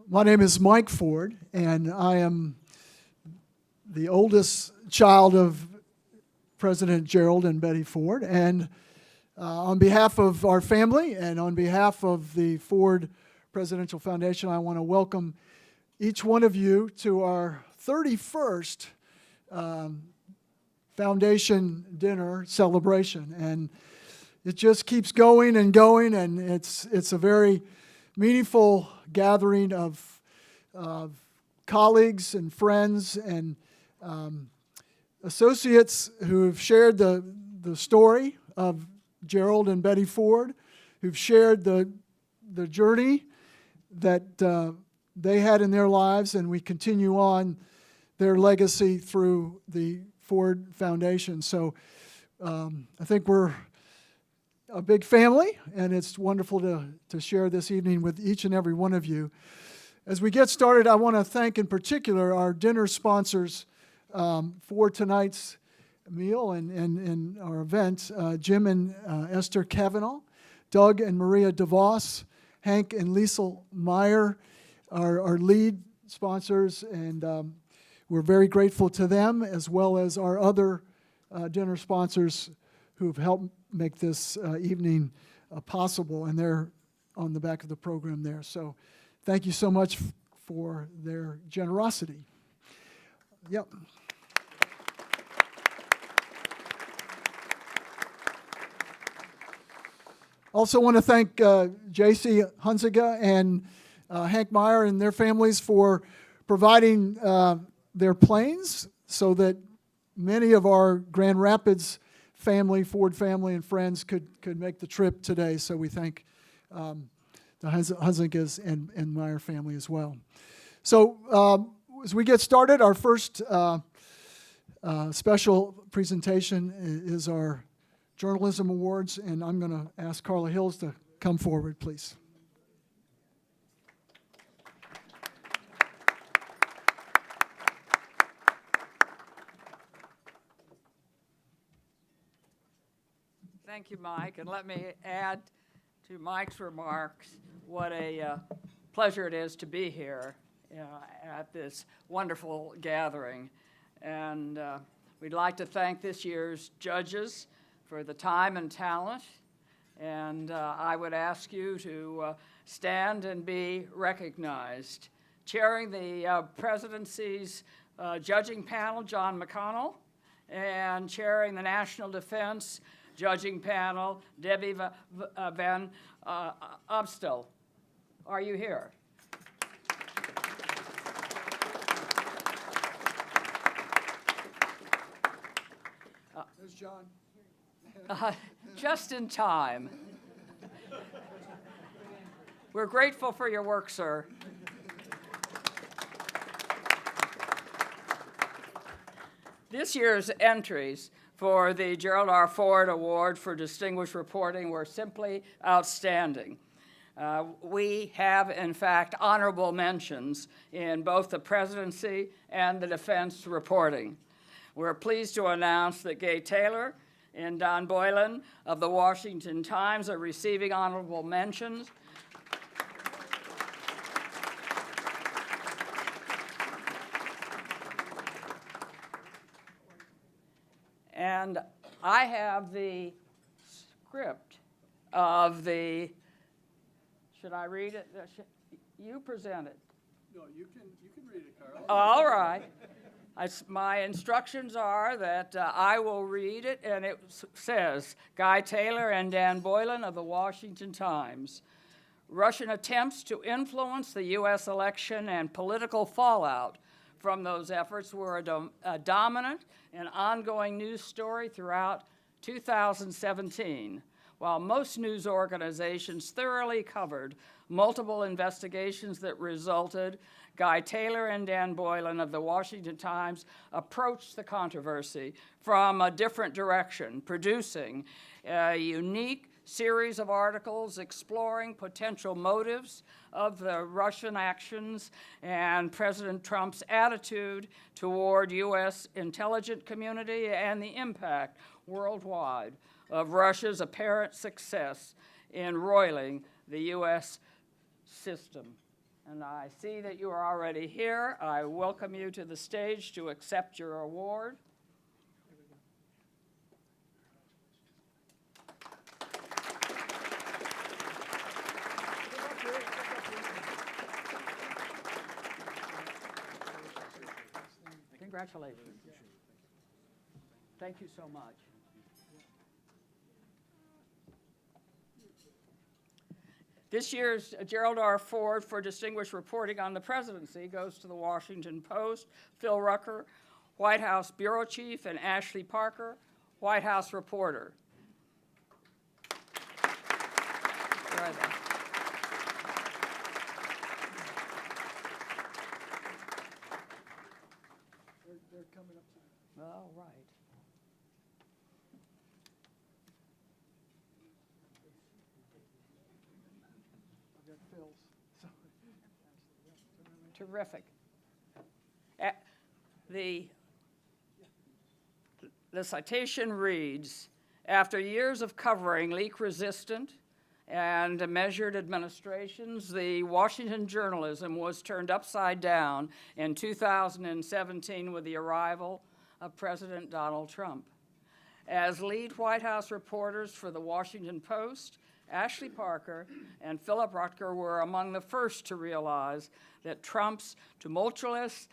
My name is Mike Ford, and I am the oldest child of President Gerald and Betty Ford. And on behalf of our family and on behalf of the Ford Presidential Foundation, I want to welcome each one of you to our 31st Foundation Dinner celebration. And it just keeps going, and it's a very meaningful gathering of colleagues and friends and associates who have shared the story of Gerald and Betty Ford, who've shared the journey that they had in their lives, and we continue on their legacy through the Ford Foundation. So I think we're a big family, and it's wonderful to share this evening with each and every one of you. As we get started, I want to thank in particular our dinner sponsors for tonight's meal and our event, Jim and Esther Kavanaugh, Doug and Maria DeVos, Hank and Liesl Meyer, our lead sponsors, and we're very grateful to them, as well as our other dinner sponsors who've helped make this evening possible, and they're on the back of the program there. So thank you so much for their generosity. Yep. Also want to thank J.C. Hunziga and Hank Meyer and their families for providing their planes so that many of our Grand Rapids family, Ford family, and friends could make the trip today. So we thank the Hunzigas and Meyer family as well. So as we get started, our first special presentation is our Journalism Awards, and I'm going to ask Carla Hills to come forward, please. Thank you, Mike, and let me add to Mike's remarks what a pleasure it is to be here at this wonderful gathering. And we'd like to thank this year's judges for the time and talent, and I would ask you to stand and be recognized. Chairing the presidency's judging panel, John McConnell, and chairing the National Defense Judging Panel, Debbie Van Obstel. Are you here? There's John. Just in time. We're grateful for your work, sir. This year's entries for the Gerald R. Ford Award for Distinguished Reporting were simply outstanding. We have, in fact, honorable mentions in both the presidency and the defense reporting. We're pleased to announce that Gay Taylor and Don Boylan of the Washington Times are receiving honorable mentions. And I have the script of the, should I read it? You present it. No, you can read it, Carla. All right. My instructions are that I will read it, and it says, Guy Taylor and Dan Boylan of the Washington Times. Russian attempts to influence the U.S. election and political fallout from those efforts were a dominant and ongoing news story throughout 2017. While most news organizations thoroughly covered multiple investigations that resulted, Guy Taylor and Dan Boylan of the Washington Times approached the controversy from a different direction, producing a unique series of articles exploring potential motives of the Russian actions and President Trump's attitude toward U.S. intelligence community and the impact worldwide of Russia's apparent success in roiling the U.S. system. And I see that you are already here. I welcome you to the stage to accept your award. Congratulations. Thank you so much. This year's Gerald R. Ford for distinguished reporting on the presidency goes to the Washington Post, Phil Rucker, White House Bureau Chief, and Ashley Parker, White House reporter. Where are they? They're coming up to you. All right. I've got Phil's. So, Terrific. The citation reads, after years of covering leak-resistant and measured administrations, the Washington journalism was turned upside down in 2017 with the arrival of President Donald Trump. As lead White House reporters for the Washington Post, Ashley Parker and Philip Rutger were among the first to realize that Trump's tumultuous,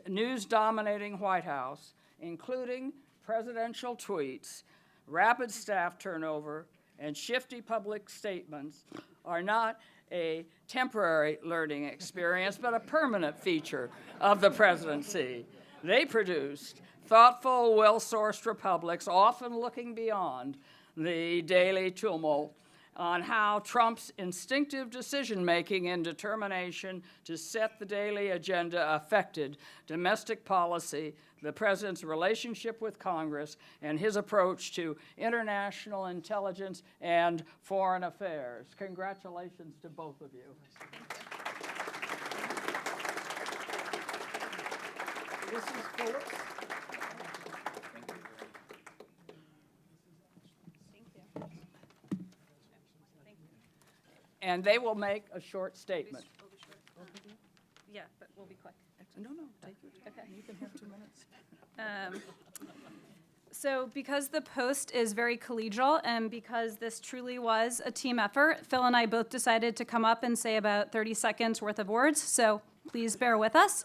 news-dominating White House, including presidential tweets, rapid staff turnover, and shifty public statements, are not a temporary learning experience, but a permanent feature of the presidency. They produced thoughtful, well-sourced republics, often looking beyond the daily tumult, on how Trump's instinctive decision-making and determination to set the daily agenda affected domestic policy, the president's relationship with Congress, and his approach to international intelligence and foreign affairs. Congratulations to both of you. This is Phillips. And they will make a short statement. Yeah, but we'll be quick. No, take your time. Okay. You can have 2 minutes. So because the Post is very collegial and because this truly was a team effort, Phil and I both decided to come up and say about 30 seconds worth of words, so please bear with us.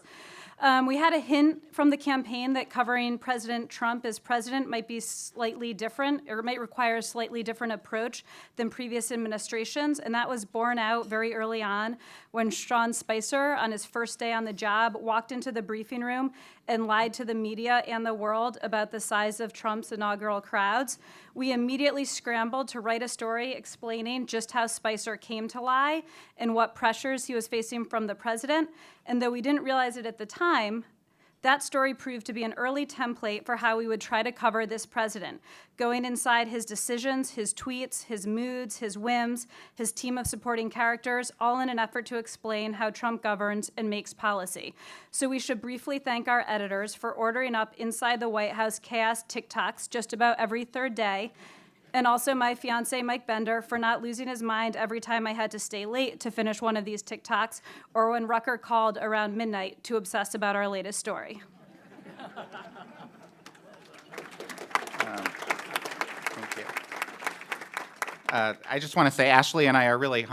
We had a hint from the campaign that covering President Trump as president might be slightly different, or might require a slightly different approach than previous administrations, and that was borne out very early on when Sean Spicer, on his first day on the job, walked into the briefing room and lied to the media and the world about the size of Trump's inaugural crowds. We immediately scrambled to write a story explaining just how Spicer came to lie and what pressures he was facing from the president. And though we didn't realize it at the time, that story proved to be an early template for how we would try to cover this president, going inside his decisions, his tweets, his moods, his whims, his team of supporting characters, all in an effort to explain how Trump governs and makes policy. So we should briefly thank our editors for ordering up inside the White House chaos TikToks just about every third day, and also my fiance, Mike Bender, for not losing his mind every time I had to stay late to finish one of these TikToks, or when Rucker called around midnight to obsess about our latest story. Thank you. I just want to say Ashley and I are really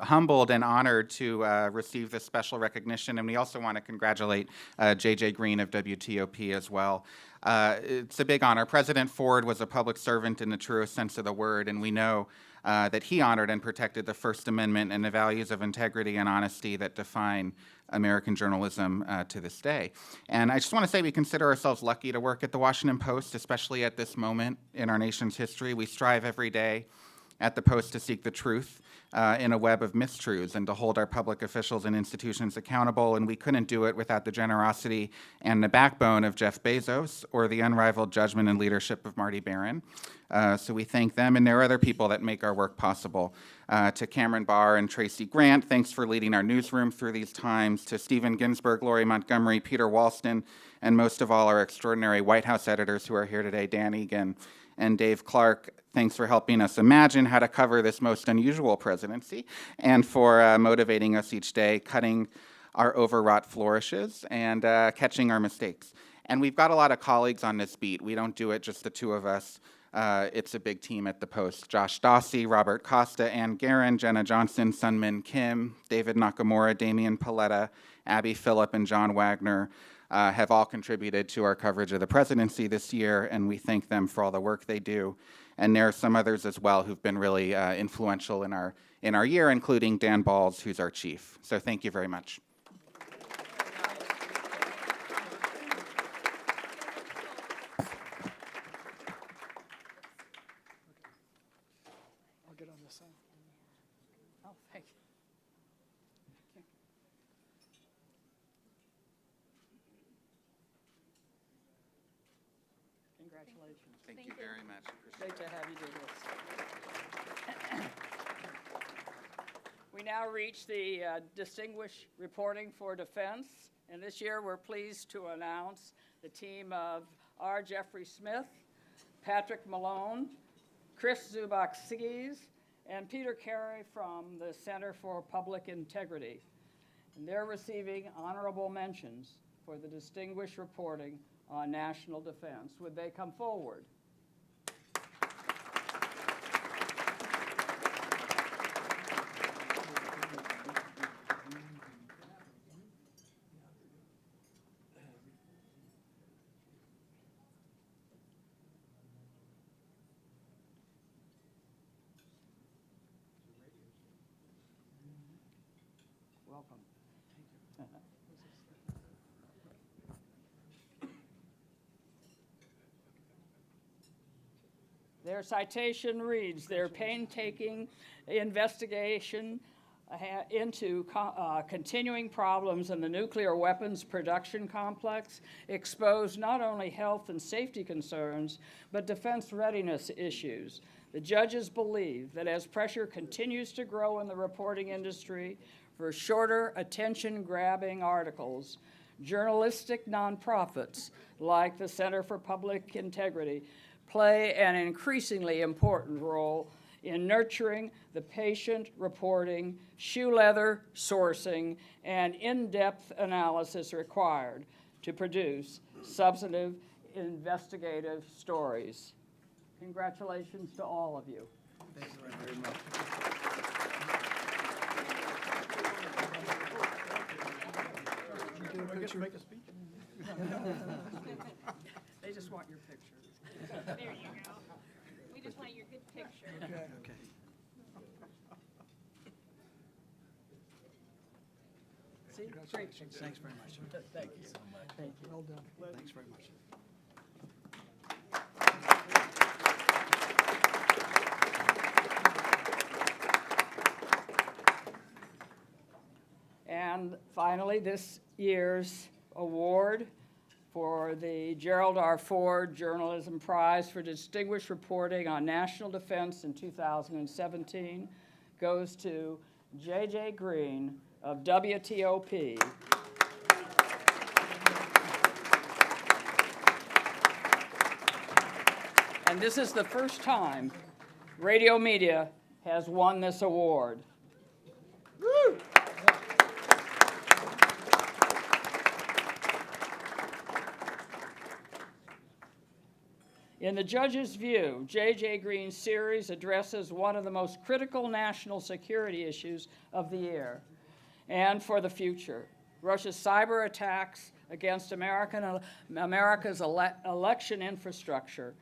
humbled and honored to receive this special recognition, and we also want to congratulate J.J. Green of WTOP as well. It's a big honor. President Ford was a public servant in the truest sense of the word, and we know that he honored and protected the First Amendment and the values of integrity and honesty that define American journalism to this day. And I just want to say we consider ourselves lucky to work at the Washington Post, especially at this moment in our nation's history. We strive every day at the Post to seek the truth in a web of mistruths and to hold our public officials and institutions accountable, and we couldn't do it without the generosity and the backbone of Jeff Bezos or the unrivaled judgment and leadership of Marty Barron. So we thank them, and there are other people that make our work possible. To Cameron Barr and Tracy Grant, thanks for leading our newsroom through these times. To Stephen Ginsburg, Lori Montgomery, Peter Walston, and most of all our extraordinary White House editors who are here today, Dan Egan And Dave Clark, thanks for helping us imagine how to cover this most unusual presidency and for motivating us each day, cutting our overwrought flourishes and catching our mistakes. And we've got a lot of colleagues on this beat. We don't do it just the two of us. It's a big team at the Post. Josh Dossie, Robert Costa, Ann Guerin, Jenna Johnson, Sunmin Kim, David Nakamura, Damian Paletta, Abby Phillip, and John Wagner have all contributed to our coverage of the presidency this year, and we thank them for all the work they do. And there are some others as well who've been really influential in our year, including Dan Balls, who's our chief. So thank you very much. I'll get on this side. Oh, thank you. Congratulations. Thank you very much. Great to have you do this. We now reach the Distinguished Reporting for Defense, and this year we're pleased to announce the team of R. Jeffrey Smith, Patrick Malone, Chris Zubak-Sees, and Peter Carey from the Center for Public Integrity. And they're receiving honorable mentions for the distinguished reporting on national defense. Would they come forward? Welcome. Their citation reads, their painstaking investigation into continuing problems in the nuclear weapons production complex exposed not only health and safety concerns, but defense readiness issues. The judges believe that as pressure continues to grow in the reporting industry for shorter, attention-grabbing articles, journalistic nonprofits like the Center for Public Integrity play an increasingly important role in nurturing the patient reporting, shoe leather sourcing, and in-depth analysis required to produce substantive investigative stories. Congratulations to all of you. Thank you very much. Do a picture. Make a speech? They just want your picture. There you go. We just want your good picture. Okay. See? Great. Thanks very much. Thank you so much. Thank you. Well done. Thanks very much. And finally, this year's award for the Gerald R. Ford Journalism Prize for Distinguished Reporting on National Defense in 2017 goes to J.J. Green of WTOP. And this is the first time radio media has won this award. Woo! In the judge's view, J.J. Green's series addresses one of the most critical national security issues of the year and for the future: Russia's cyber attacks against America's election infrastructure,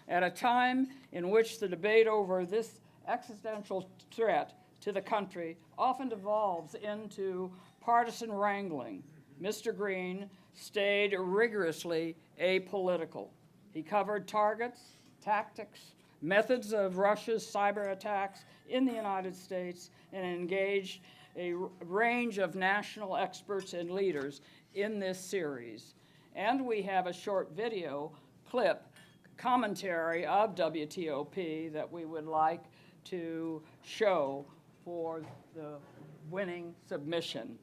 at a time in which the debate over this existential threat to the country often devolves into partisan wrangling. Mr. Green stayed rigorously apolitical. He covered targets, tactics, methods of Russia's cyber attacks in the United States, and engaged a range of national experts and leaders in this series. And we have a short video clip commentary of WTOP that we would like to show for the winning submission.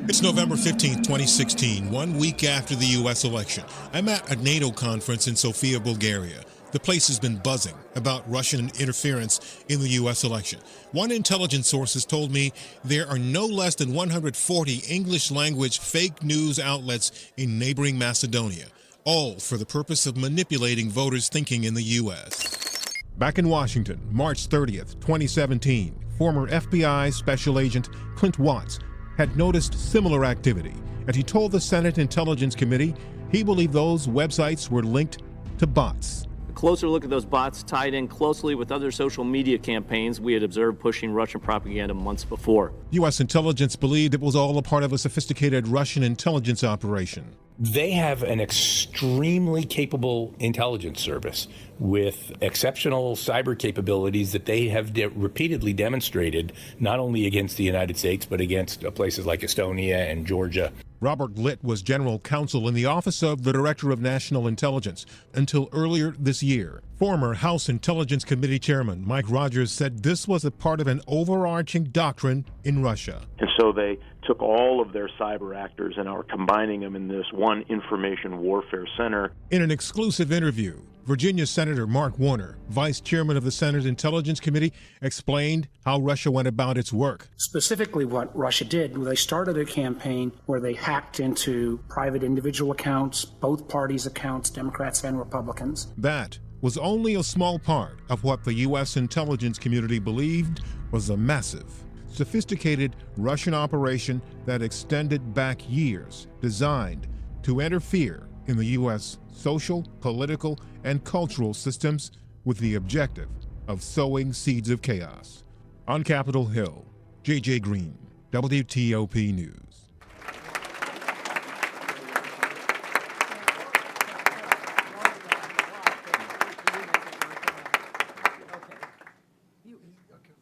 It's November 15th, 2016, 1 week after the U.S. election. I'm at a NATO conference in Sofia, Bulgaria. The place has been buzzing about Russian interference in the U.S. election. One intelligence source has told me there are no less than 140 English-language fake news outlets in neighboring Macedonia, all for the purpose of manipulating voters' thinking in the U.S. Back in Washington, March 30th, 2017, former FBI Special Agent Clint Watts had noticed similar activity, and he told the Senate Intelligence Committee he believed those websites were linked to bots. A closer look at those bots tied in closely with other social media campaigns we had observed pushing Russian propaganda months before. U.S. intelligence believed it was all a part of a sophisticated Russian intelligence operation. They have an extremely capable intelligence service with exceptional cyber capabilities that they have repeatedly demonstrated not only against the United States but against places like Estonia and Georgia. Robert Litt was general counsel in the Office of the Director of National Intelligence until earlier this year. Former House Intelligence Committee Chairman Mike Rogers said this was a part of an overarching doctrine in Russia. And so they took all of their cyber actors and are combining them in this one information warfare center. In an exclusive interview, Virginia Senator Mark Warner, Vice Chairman of the Senate Intelligence Committee, explained how Russia went about its work. Specifically what Russia did, they started a campaign where they hacked into private individual accounts, both parties' accounts, Democrats and Republicans. That was only a small part of what the U.S. intelligence community believed was a massive, sophisticated Russian operation that extended back years, designed to interfere in the U.S. social, political, and cultural systems with the objective of sowing seeds of chaos. On Capitol Hill, J.J. Green, WTOP News.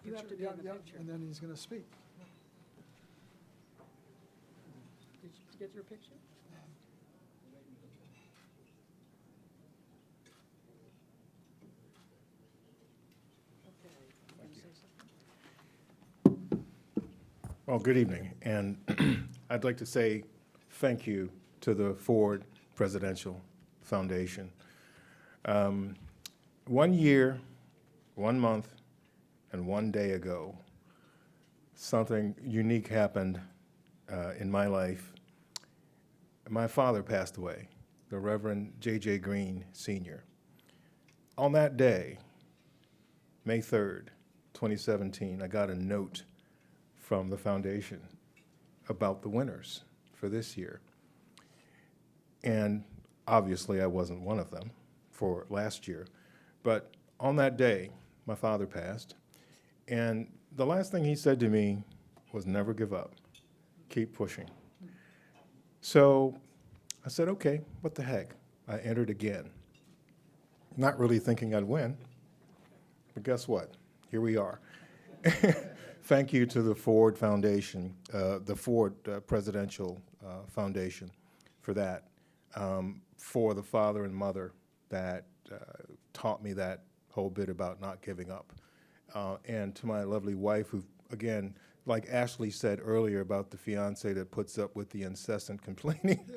You have to be in the picture. And then he's going to speak. Did you get your picture? Well, good evening, and I'd like to say thank you to the Ford Presidential Foundation. 1 year, 1 month, and 1 day ago, something unique happened in my life. My father passed away, the Reverend J.J. Green, Sr. On that day, May 3rd, 2017, I got a note from the foundation about the winners for this year. And obviously I wasn't one of them for last year, but on that day, my father passed, and the last thing he said to me was never give up, keep pushing. So I said, okay, what the heck? I entered again, not really thinking I'd win, but guess what? Here we are. Thank you to the Ford Foundation, the Ford Presidential Foundation for that, for the father and mother that taught me that whole bit about not giving up. And to my lovely wife who, again, like Ashley said earlier about the fiance that puts up with the incessant complaining,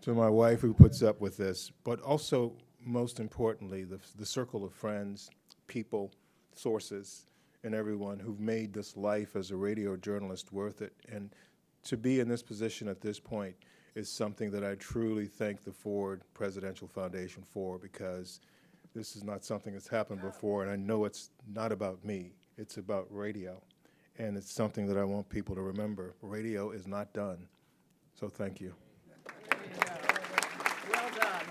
to my wife who puts up with this, but also, most importantly, the circle of friends, people, sources, and everyone who've made this life as a radio journalist worth it. And to be in this position at this point is something that I truly thank the Ford Presidential Foundation for, because this is not something that's happened before, and I know it's not about me, it's about radio. And it's something that I want people to remember. Radio is not done. So thank you. Well done.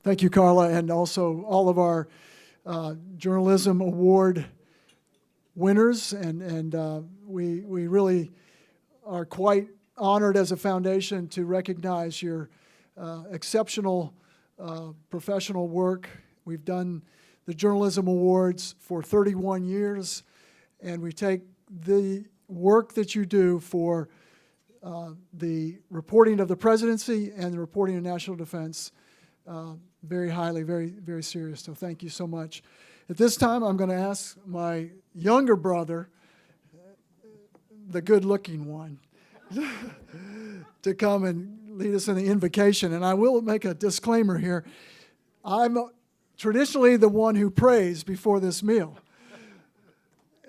Thank you, Carla, and also all of our journalism award winners, and we really are quite honored as a foundation to recognize your exceptional professional work. We've done the Journalism Awards for 31 years, and we take the work that you do for the reporting of the presidency and the reporting of national defense very highly, very, very serious. So thank you so much. At this time, I'm going to ask my younger brother, the good-looking one, to come and lead us in the invocation. And I will make a disclaimer here. I'm traditionally the one who prays before this meal.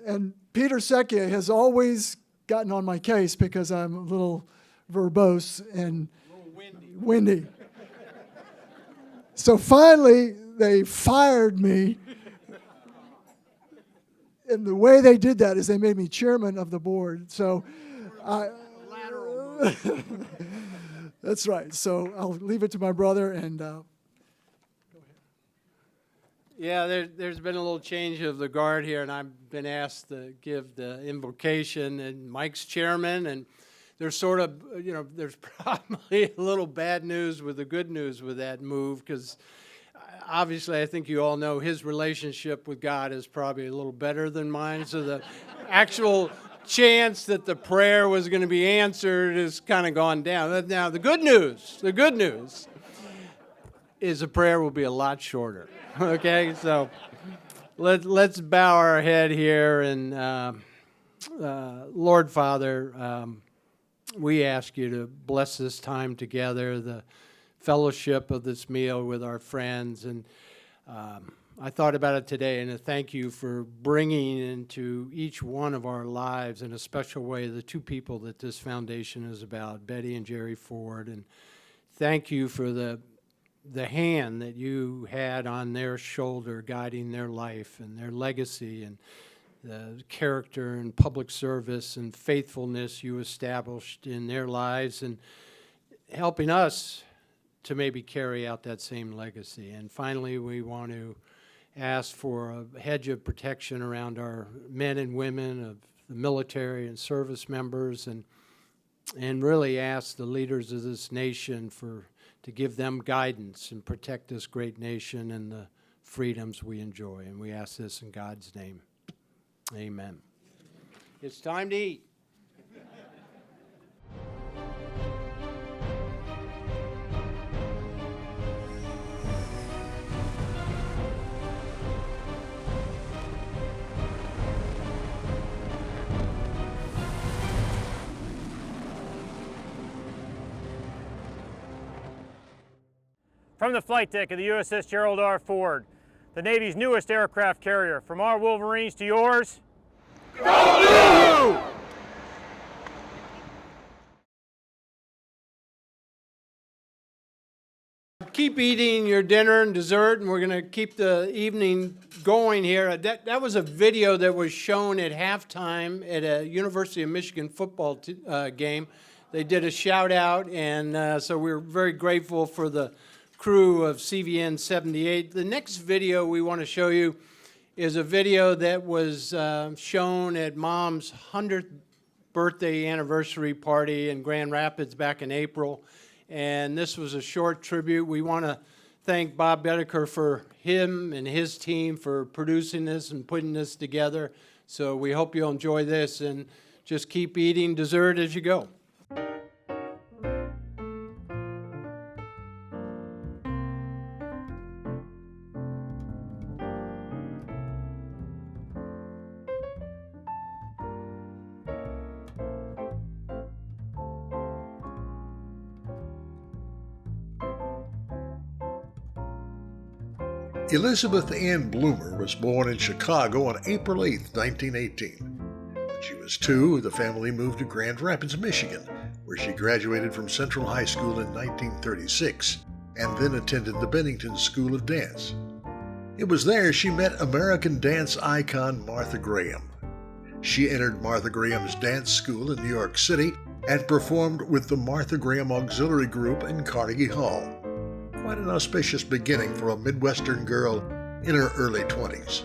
And Peter Secchia has always gotten on my case because I'm a little verbose and windy. So finally, they fired me. And the way they did that is they made me chairman of the board. So that's right. So I'll leave it to my brother and go ahead. Yeah, there's been a little change of the guard here, and I've been asked to give the invocation, and Mike's chairman, and there's sort of, there's probably a little bad news with the good news with that move, because obviously I think you all know his relationship with God is probably a little better than mine, so the actual chance that the prayer was going to be answered has kind of gone down. Now, the good news is the prayer will be a lot shorter. Okay, so let's bow our head here, and Lord Father, we ask you to bless this time together, the fellowship of this meal with our friends, and I thought about it today, and I thank you for bringing into each one of our lives in a special way the two people that this foundation is about, Betty and Jerry Ford, and thank you for the hand that you had on their shoulder guiding their life and their legacy and the character and public service and faithfulness you established in their lives and helping us to maybe carry out that same legacy. And finally, we want to ask for a hedge of protection around our men and women of the military and service members, and really ask the leaders of this nation to give them guidance and protect this great nation and the freedoms we enjoy. And we ask this in God's name. Amen. It's time to eat. From the flight deck of the USS Gerald R. Ford, the Navy's newest aircraft carrier, from our Wolverines to yours, go Blue! Keep eating your dinner and dessert, and we're going to keep the evening going here. That was a video that was shown at halftime at a University of Michigan football game. They did a shout out, and so we're very grateful for the crew of CVN 78. The next video we want to show you is a video that was shown at Mom's 100th birthday anniversary party in Grand Rapids back in April. And this was a short tribute. We want to thank Bob Bedeker for him and his team for producing this and putting this together. So we hope you'll enjoy this, and just keep eating dessert as you go. Elizabeth Ann Bloomer was born in Chicago on April 8, 1918. When she was 2, the family moved to Grand Rapids, Michigan, where she graduated from Central High School in 1936 and then attended the Bennington School of Dance. It was there she met American dance icon Martha Graham. She entered Martha Graham's dance school in New York City and performed with the Martha Graham Auxiliary Group in Carnegie Hall. Quite an auspicious beginning for a Midwestern girl in her early 20s.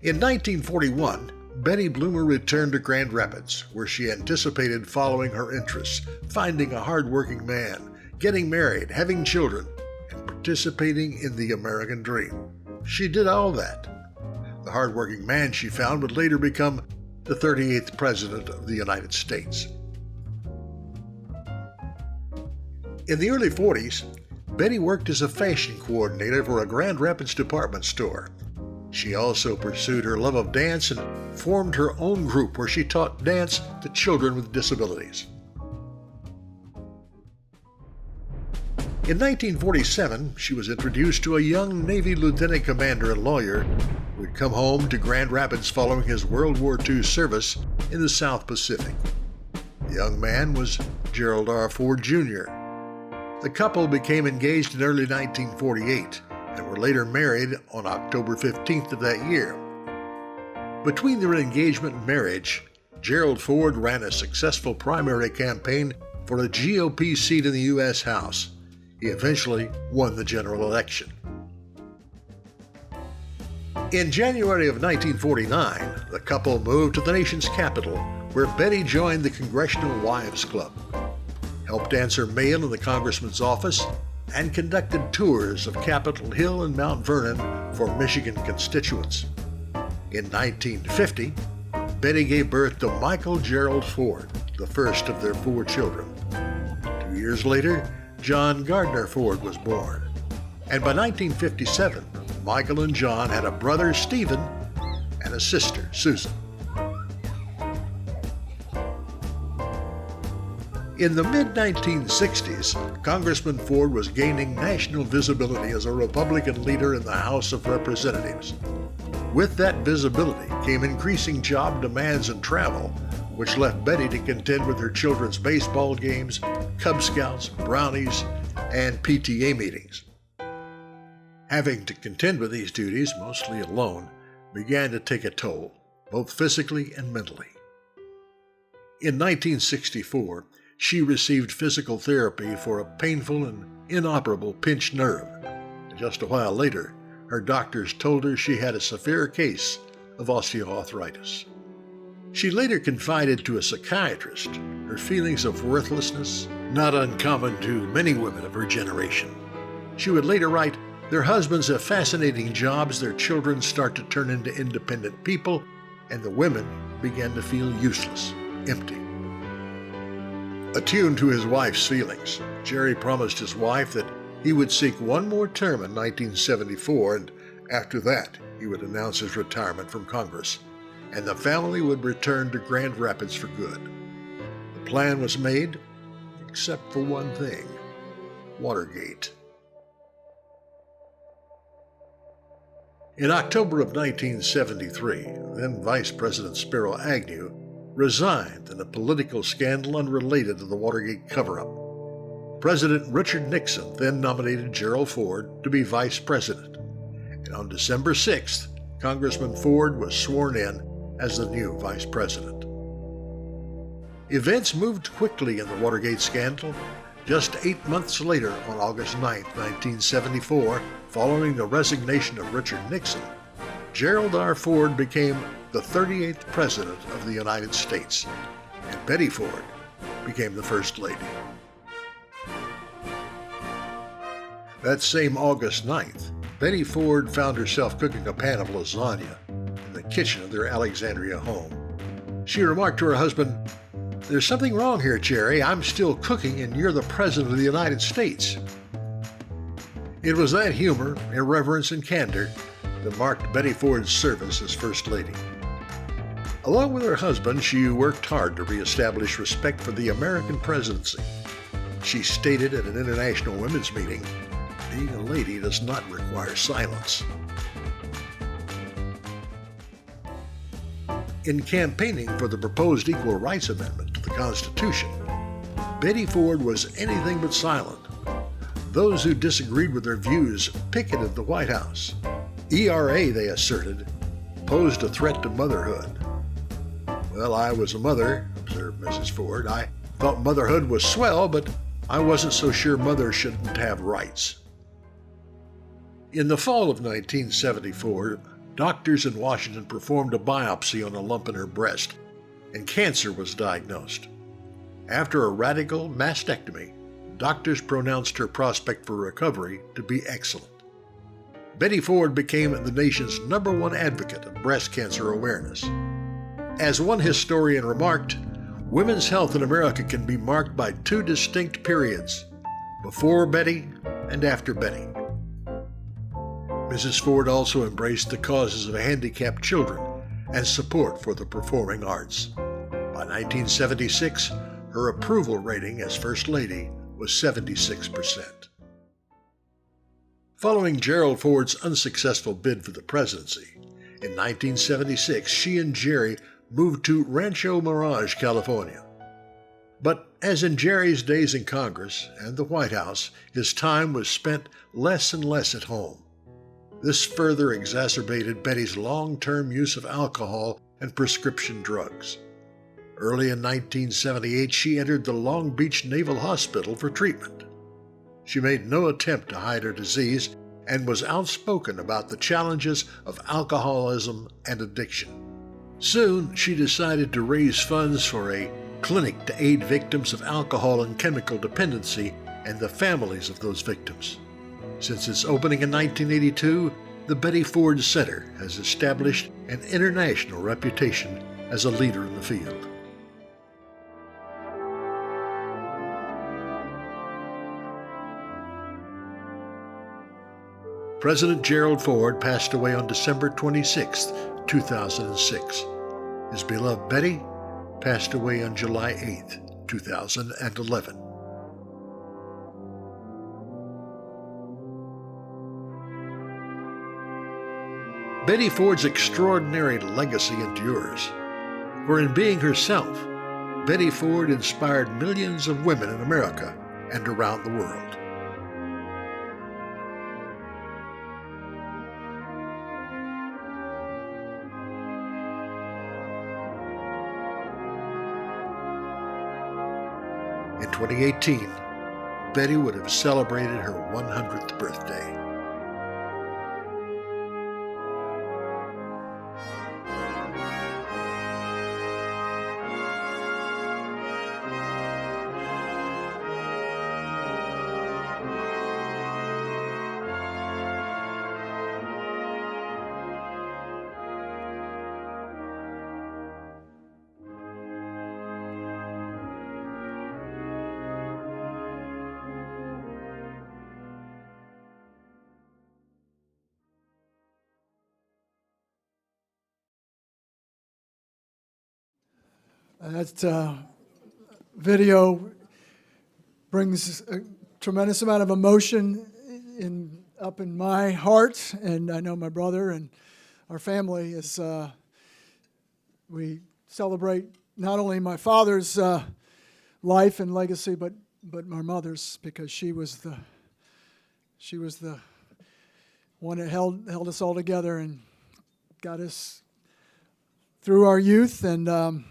In 1941, Betty Bloomer returned to Grand Rapids, where she anticipated following her interests, finding a hard-working man, getting married, having children, and participating in the American dream. She did all that. The hard-working man she found would later become the 38th President of the United States. In the early 40s, Betty worked as a fashion coordinator for a Grand Rapids department store. She also pursued her love of dance and formed her own group where she taught dance to children with disabilities. In 1947, she was introduced to a young Navy lieutenant commander and lawyer who had come home to Grand Rapids following his World War II service in the South Pacific. The young man was Gerald R. Ford Jr. The couple became engaged in early 1948 and were later married on October 15th of that year. Between their engagement and marriage, Gerald Ford ran a successful primary campaign for a GOP seat in the U.S. House. He eventually won the general election. In January of 1949, the couple moved to the nation's capital, where Betty joined the Congressional Wives Club, helped answer mail in the congressman's office, and conducted tours of Capitol Hill and Mount Vernon for Michigan constituents. In 1950, Betty gave birth to Michael Gerald Ford, the first of their 4 children. 2 years later, John Gardner Ford was born. And by 1957, Michael and John had a brother, Stephen, and a sister, Susan. In the mid-1960s, Congressman Ford was gaining national visibility as a Republican leader in the House of Representatives. With that visibility came increasing job demands and travel, which left Betty to contend with her children's baseball games, Cub Scouts, Brownies, and PTA meetings. Having to contend with these duties, mostly alone, began to take a toll, both physically and mentally. In 1964, she received physical therapy for a painful and inoperable pinched nerve. Just a while later, her doctors told her she had a severe case of osteoarthritis. She later confided to a psychiatrist her feelings of worthlessness, not uncommon to many women of her generation. She would later write, "Their husbands have fascinating jobs, their children start to turn into independent people, and the women begin to feel useless, empty." Attuned to his wife's feelings, Jerry promised his wife that he would seek one more term in 1974, and after that, he would announce his retirement from Congress, and the family would return to Grand Rapids for good. The plan was made, except for one thing: Watergate. In October of 1973, then Vice President Spiro Agnew resigned in a political scandal unrelated to the Watergate cover-up. President Richard Nixon then nominated Gerald Ford to be vice president, and on December 6th, Congressman Ford was sworn in as the new vice president. Events moved quickly in the Watergate scandal. Just 8 months later, on August 9, 1974, following the resignation of Richard Nixon, Gerald R. Ford became the 38th President of the United States, and Betty Ford became the First Lady. That same August 9th, Betty Ford found herself cooking a pan of lasagna in the kitchen of their Alexandria home. She remarked to her husband, "There's something wrong here, Jerry. I'm still cooking and you're the President of the United States." It was that humor, irreverence, and candor that marked Betty Ford's service as First Lady. Along with her husband, she worked hard to reestablish respect for the American presidency. She stated at an international women's meeting, "Being a lady does not require silence." In campaigning for the proposed Equal Rights Amendment to the Constitution, Betty Ford was anything but silent. Those who disagreed with her views picketed the White House. ERA, they asserted, posed a threat to motherhood. "Well, I was a mother," observed Mrs. Ford. "I thought motherhood was swell, but I wasn't so sure mothers shouldn't have rights." In the fall of 1974, doctors in Washington performed a biopsy on a lump in her breast, and cancer was diagnosed. After a radical mastectomy, doctors pronounced her prospect for recovery to be excellent. Betty Ford became the nation's #1 advocate of breast cancer awareness. As one historian remarked, women's health in America can be marked by 2 distinct periods: before Betty and after Betty. Mrs. Ford also embraced the causes of handicapped children and support for the performing arts. By 1976, her approval rating as First Lady was 76%. Following Gerald Ford's unsuccessful bid for the presidency, in 1976 she and Jerry moved to Rancho Mirage, California. But as in Jerry's days in Congress and the White House, his time was spent less and less at home. This further exacerbated Betty's long-term use of alcohol and prescription drugs. Early in 1978, she entered the Long Beach Naval Hospital for treatment. She made no attempt to hide her disease and was outspoken about the challenges of alcoholism and addiction. Soon, she decided to raise funds for a clinic to aid victims of alcohol and chemical dependency and the families of those victims. Since its opening in 1982, the Betty Ford Center has established an international reputation as a leader in the field. President Gerald Ford passed away on December 26, 2006. His beloved Betty passed away on July 8, 2011. Betty Ford's extraordinary legacy endures, for in being herself, Betty Ford inspired millions of women in America and around the world. In 2018, Betty would have celebrated her 100th birthday. That video brings a tremendous amount of emotion up in my heart, and I know my brother and our family as we celebrate not only my father's life and legacy, but my mother's, because she was the one that held us all together and got us through our youth and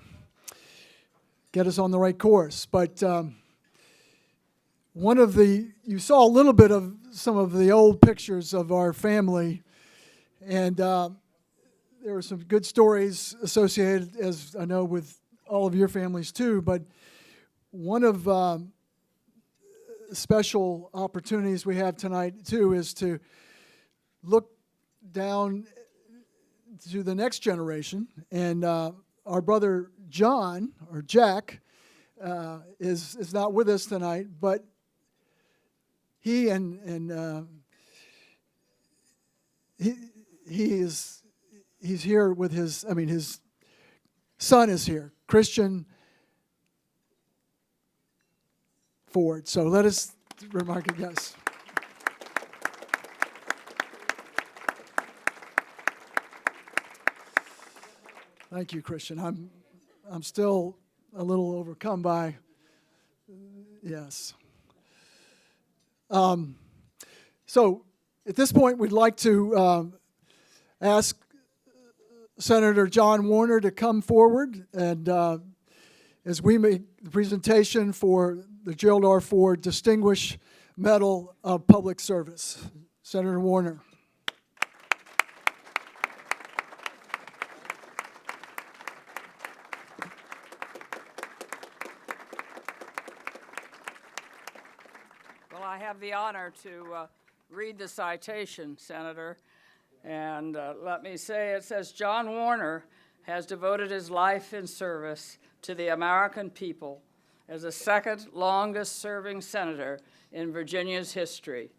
get us on the right course. But you saw a little bit of some of the old pictures of our family, and there were some good stories associated, as I know, with all of your families too. But one of special opportunities we have tonight too is to look down to the next generation, and our brother John, or Jack, is not with us tonight, but he he's here with his son is here, Christian Ford. So let us remark it, yes. Thank you, Christian. I'm still a little overcome by, yes. So at this point, we'd like to ask Senator John Warner to come forward, and as we make the presentation for the Gerald R. Ford Distinguished Medal of Public Service. Senator Warner. I have the honor to read the citation, Senator. And let me say, it says, John Warner has devoted his life in service to the American people as the second longest serving senator in Virginia's history.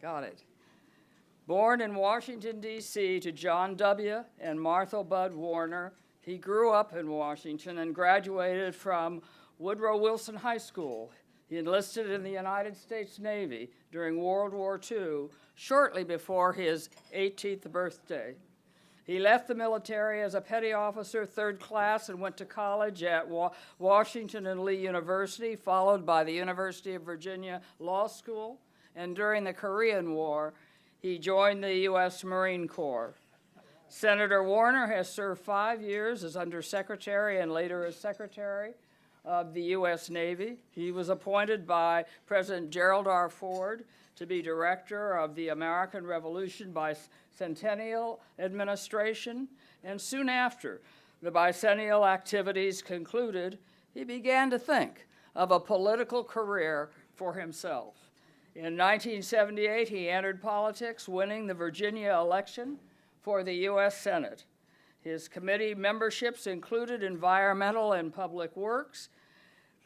Got it. Born in Washington, D.C. to John W. and Martha Budd Warner, he grew up in Washington and graduated from Woodrow Wilson High School. He enlisted in the United States Navy during World War II, shortly before his 18th birthday. He left the military as a petty officer, 3rd class, and went to college at Washington and Lee University, followed by the University of Virginia Law School. And during the Korean War, he joined the U.S. Marine Corps. Senator Warner has served 5 years as Undersecretary and later as Secretary of the U.S. Navy. He was appointed by President Gerald R. Ford to be Director of the American Bicentennial Administration, and soon after the bicentennial activities concluded, he began to think of a political career for himself. In 1978, he entered politics, winning the Virginia election for the U.S. Senate. His committee memberships included Environmental and Public Works,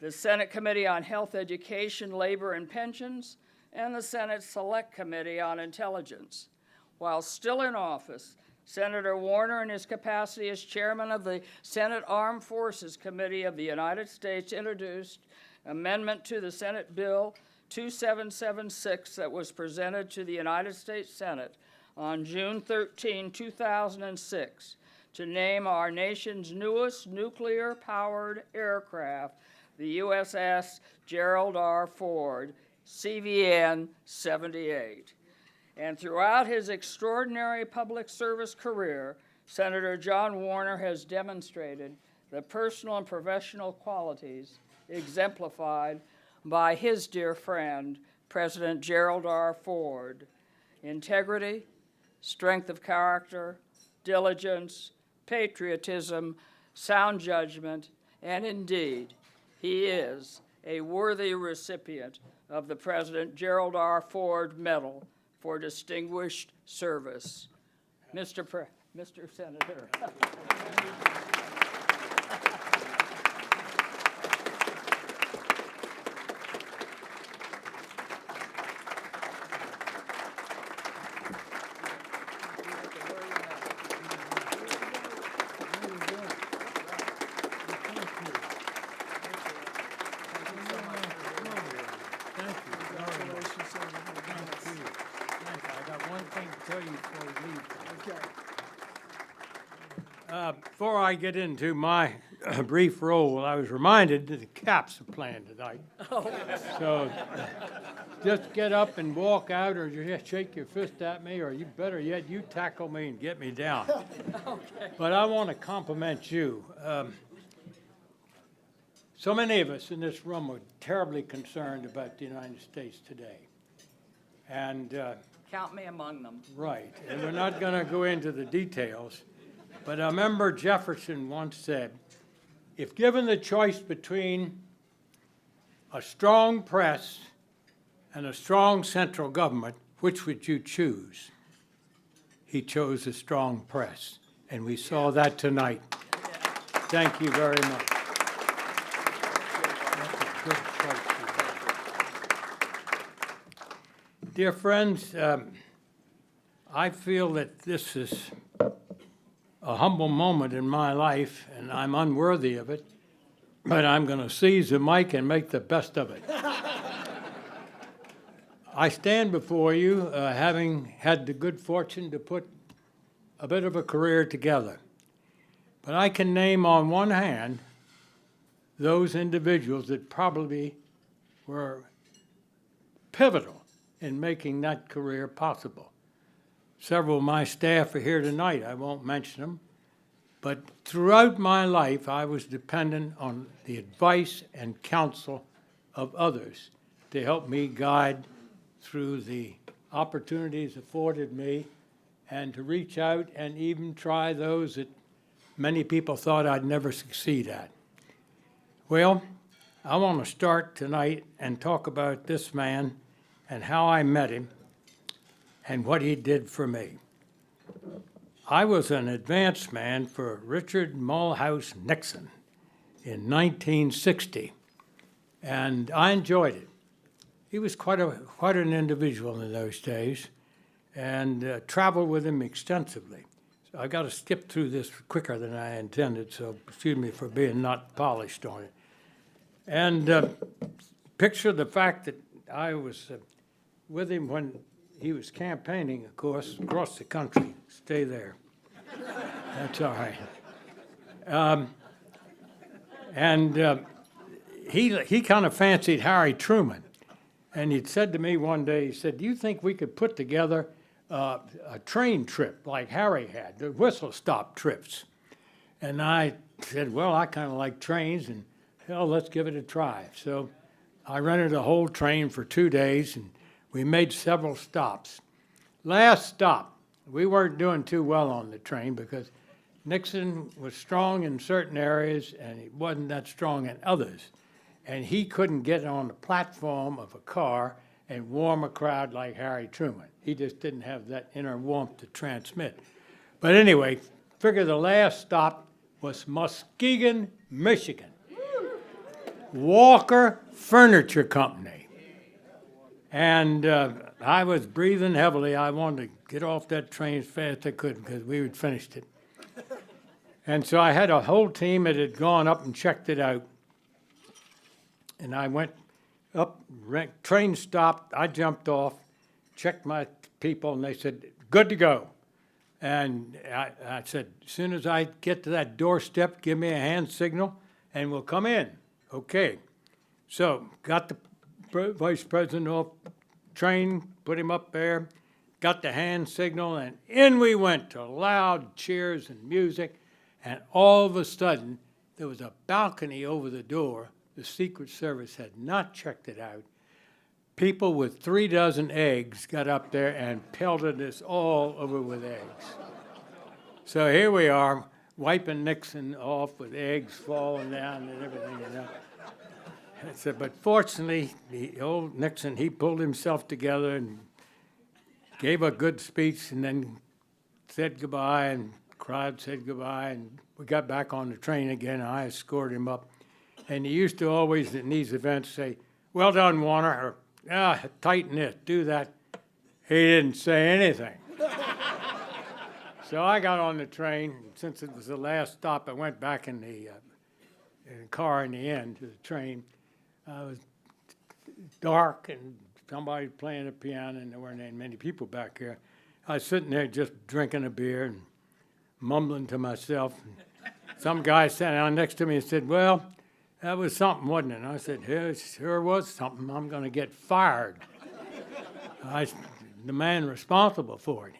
the Senate Committee on Health, Education, Labor, and Pensions, and the Senate Select Committee on Intelligence. While still in office, Senator Warner, in his capacity as chairman of the Senate Armed Forces Committee of the United States, introduced amendment to the Senate Bill 2776 that was presented to the United States Senate on June 13, 2006, to name our nation's newest nuclear-powered aircraft, the USS Gerald R. Ford, CVN 78. And throughout his extraordinary public service career, Senator John Warner has demonstrated the personal and professional qualities exemplified by his dear friend, President Gerald R. Ford: integrity, strength of character, diligence, patriotism, sound judgment, and indeed, he is a worthy recipient of the President Gerald R. Ford Medal for Distinguished Service. Mr. Senator. Before I get into my brief role, I was reminded that the caps are playing tonight. So just get up and walk out, or just shake your fist at me, or you better yet, you tackle me and get me down. Okay. But I want to compliment you. So many of us in this room are terribly concerned about the United States today. And Count me among them. right, and we're not going to go into the details, but I remember Jefferson once said, if given the choice between a strong press and a strong central government, which would you choose? He chose a strong press, and we saw that tonight. Thank you very much. Good choice. Dear friends, I feel that this is a humble moment in my life, and I'm unworthy of it, but I'm going to seize the mic and make the best of it. I stand before you having had the good fortune to put a bit of a career together, but I can name on one hand those individuals that probably were pivotal in making that career possible. Several of my staff are here tonight. I won't mention them. But throughout my life, I was dependent on the advice and counsel of others to help me guide through the opportunities afforded me and to reach out and even try those that many people thought I'd never succeed at. Well, I want to start tonight and talk about this man and how I met him and what he did for me. I was an advance man for Richard Mulhouse Nixon in 1960, and I enjoyed it. he was quite an individual in those days, and traveled with him extensively. So I got to skip through this quicker than I intended, so excuse me for being not polished on it. And picture the fact that I was with him when he was campaigning, of course, across the country. Stay there. That's all right. He kind of fancied Harry Truman. And he'd said to me one day, he said, do you think we could put together a train trip like Harry had, the whistle-stop trips? And I said, well, I kind of like trains, and hell, let's give it a try. So I rented a whole train for 2 days, and we made several stops. Last stop, we weren't doing too well on the train because Nixon was strong in certain areas, and he wasn't that strong in others. And he couldn't get on the platform of a car and warm a crowd like Harry Truman. He just didn't have that inner warmth to transmit. But anyway, figure the last stop was Muskegon, Michigan. Walker Furniture Company. And I was breathing heavily. I wanted to get off that train as fast as I could because we had finished it. And so I had a whole team that had gone up and checked it out. And I went up, train stopped, I jumped off, checked my people, and they said, good to go. And I said, as soon as I get to that doorstep, give me a hand signal, and we'll come in. Okay. So got the Vice President off train, put him up there, got the hand signal, and in we went to loud cheers and music. And all of a sudden, there was a balcony over the door. The Secret Service had not checked it out. People with 3 dozen eggs got up there and pelted us all over with eggs. So here we are, wiping Nixon off with eggs falling down and everything. You know. I said, but fortunately, the old Nixon, he pulled himself together and gave a good speech and then said goodbye, and the crowd said goodbye, and we got back on the train again, and I escorted him up. And he used to always, in these events, say, well done, Warner, or tighten this, do that. He didn't say anything. So I got on the train. Since it was the last stop, I went back in the car in the end to the train. It was dark and somebody playing a piano, and there weren't many people back here. I was sitting there just drinking a beer and mumbling to myself. And some guy sat down next to me and said, well, that was something, wasn't it? And I said, yeah, it sure was something. I'm going to get fired. The man responsible for it.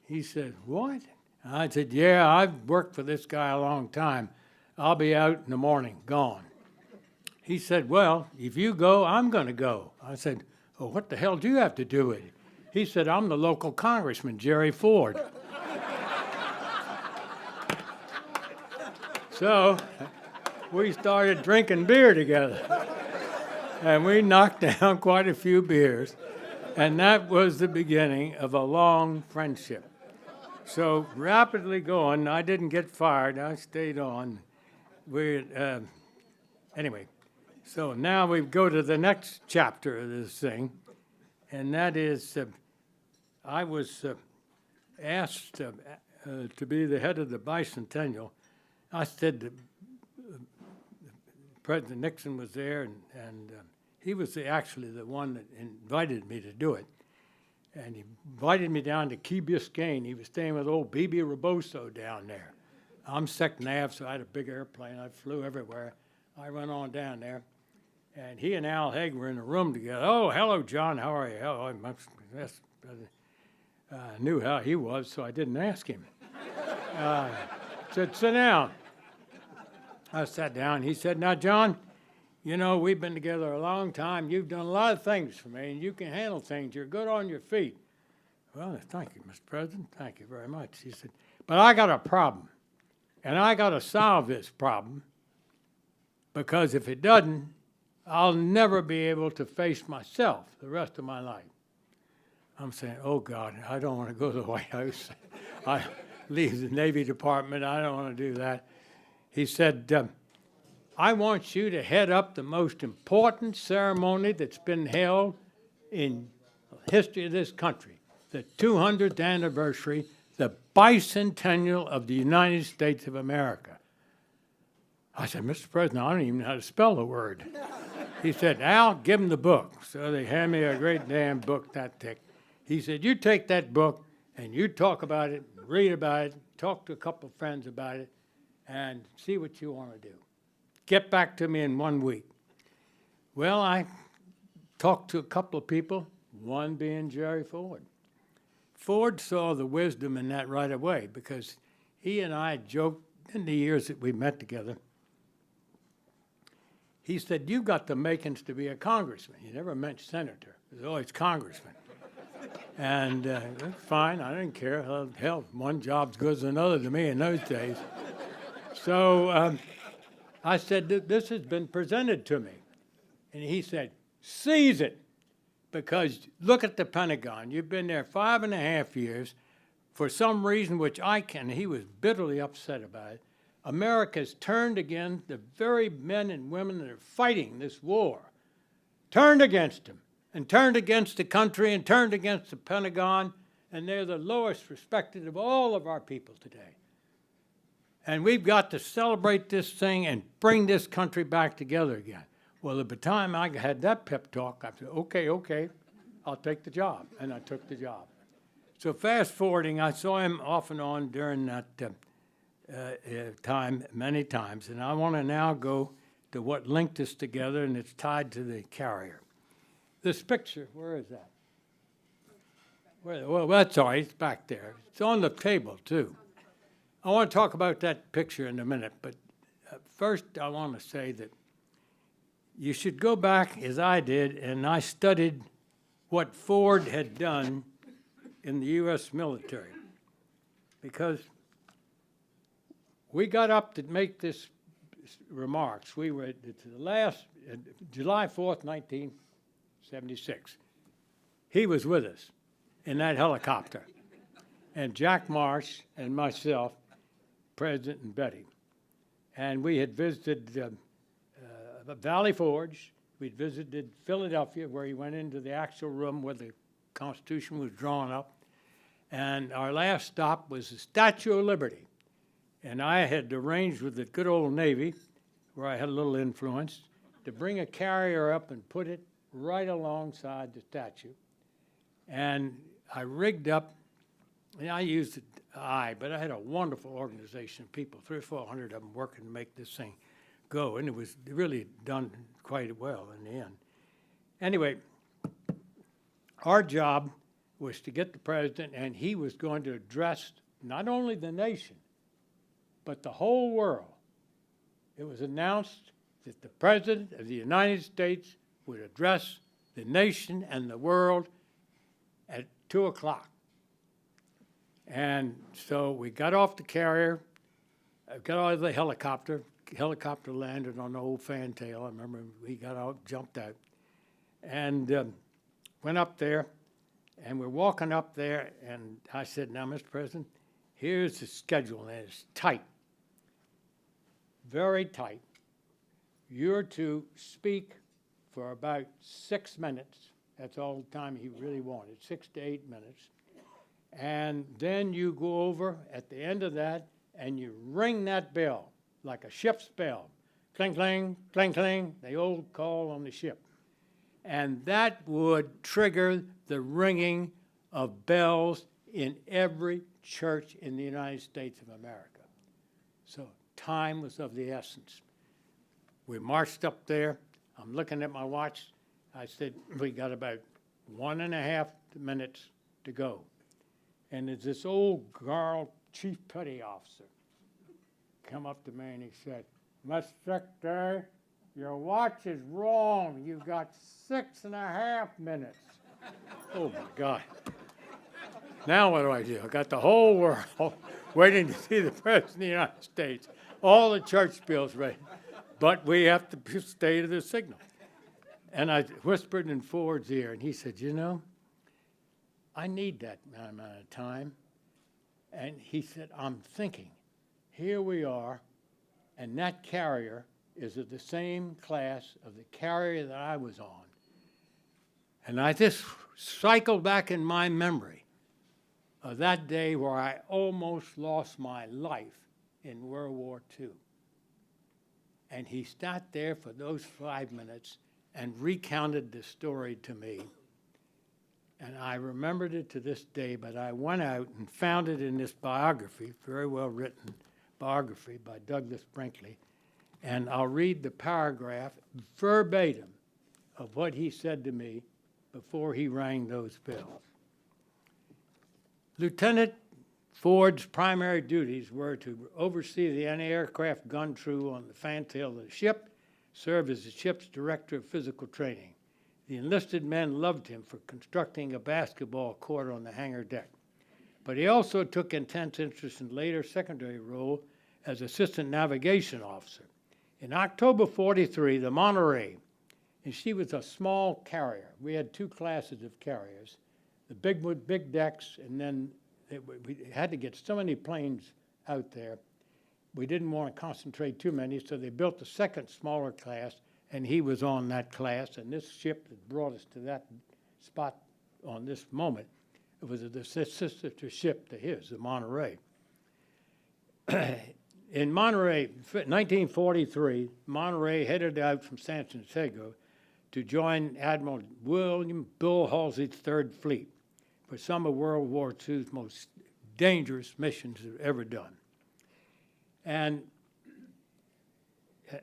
He said, what? I said, yeah, I've worked for this guy a long time. I'll be out in the morning, gone. He said, well, if you go, I'm going to go. I said, well, what the hell do you have to do with it? He said, I'm the local congressman, Jerry Ford. So we started drinking beer together, and we knocked down quite a few beers, and that was the beginning of a long friendship. So rapidly going, I didn't get fired, I stayed on. Anyway, so now we go to the next chapter of this thing, and that is I was asked to be the head of the Bicentennial. I said, President Nixon was there, and he was actually the one that invited me to do it. And he invited me down to Key Biscayne. He was staying with old B.B. Roboso down there. I'm second nav, so I had a big airplane. I flew everywhere. I went on down there, and he and Al Haig were in a room together. Oh, hello, John. How are you? Oh, I knew how he was, so I didn't ask him. Said, sit down. I sat down. He said, now, John, you know, we've been together a long time. You've done a lot of things for me, and you can handle things. You're good on your feet. Well, thank you, Mr. President. Thank you very much. He said, but I got a problem, and I got to solve this problem, because if it doesn't, I'll never be able to face myself the rest of my life. I'm saying, oh, God, I don't want to go to the White House. I leave the Navy Department. I don't want to do that. He said, I want you to head up the most important ceremony that's been held in the history of this country, the 200th anniversary, the bicentennial of the United States of America. I said, Mr. President, I don't even know how to spell the word. He said, Al, give him the book. So they hand me a great damn book that thick. He said, you take that book and you talk about it, read about it, talk to a couple of friends about it, and see what you want to do. Get back to me in 1 week. Well, I talked to a couple of people, one being Jerry Ford. Ford saw the wisdom in that right away because he and I joked in the years that we met together. He said, you've got the makings to be a congressman. He never mentioned senator. It was always congressman. And that's fine. I didn't care. Hell, one job's good as another to me in those days. So I said, this has been presented to me. And he said, seize it. Because look at the Pentagon. You've been there 5.5 years. For some reason, which he was bitterly upset about it, America's turned against the very men and women that are fighting this war. Turned against them, and turned against the country, and turned against the Pentagon, and they're the lowest respected of all of our people today. And we've got to celebrate this thing and bring this country back together again. Well, at the time I had that pep talk, I said, okay, I'll take the job. And I took the job. So fast forwarding, I saw him off and on during that time many times. And I want to now go to what linked us together, and it's tied to the carrier. This picture, where is that? Well, that's all right. It's back there. It's on the table, too. I want to talk about that picture in a minute, but first I want to say that you should go back, as I did, and I studied what Ford had done in the U.S. military. Because we got up to make this remarks. We were at the last, July 4th, 1976. He was with us in that helicopter. And Jack Marsh and myself, President and Betty. And we had visited Valley Forge. We'd visited Philadelphia, where he went into the actual room where the Constitution was drawn up. And our last stop was the Statue of Liberty. And I had arranged with the good old Navy, where I had a little influence, to bring a carrier up and put it right alongside the statue. And I rigged up, and I used it, but I had a wonderful organization of people, 300 or 400 of them working to make this thing go, and it was really done quite well in the end. Anyway, our job was to get the president, and he was going to address not only the nation, but the whole world. It was announced that the President of the United States would address the nation and the world at 2 o'clock. And so we got off the carrier, got out of the helicopter. Helicopter landed on the old fantail. I remember we got out, jumped out, and went up there. And we're walking up there, and I said, now, Mr. President, here's the schedule, and it's tight, very tight. You're to speak for about 6 minutes. That's all the time he really wanted, 6 to 8 minutes. And then you go over at the end of that, and you ring that bell like a ship's bell. Cling, cling, cling, cling, the old call on the ship. And that would trigger the ringing of bells in every church in the United States of America. So time was of the essence. We marched up there. I'm looking at my watch. I said, we got about 1.5 minutes to go. And there's this old girl, chief petty officer, come up to me and he said, Mr. Secretary, your watch is wrong. You've got 6.5 minutes. Oh, my God. Now what do? I got the whole world waiting to see the President of the United States. All the church bills ready. But we have to stay to the signal. And I whispered in Ford's ear, and he said, you know, I need that amount of time. And he said, I'm thinking, here we are, and that carrier is of the same class of the carrier that I was on. And I just cycled back in my memory of that day where I almost lost my life in World War II. And he sat there for those 5 minutes and recounted the story to me. And I remembered it to this day, but I went out and found it in this biography, very well written biography by Douglas Brinkley. And I'll read the paragraph verbatim of what he said to me before he rang those bells. Lieutenant Ford's primary duties were to oversee the anti-aircraft gun crew on the fantail of the ship, serve as the ship's director of physical training. The enlisted men loved him for constructing a basketball court on the hangar deck. But he also took intense interest in later secondary role as assistant navigation officer. In October 43, the Monterey, and she was a small carrier. We had 2 classes of carriers, the big decks, and then we had to get so many planes out there. We didn't want to concentrate too many, so they built a second smaller class, and he was on that class. And this ship that brought us to that spot on this moment, it was the sister ship to his, the Monterey. In Monterey, 1943, Monterey headed out from San Francisco to join Admiral William Bill Halsey's Third Fleet for some of World War II's most dangerous missions ever done. And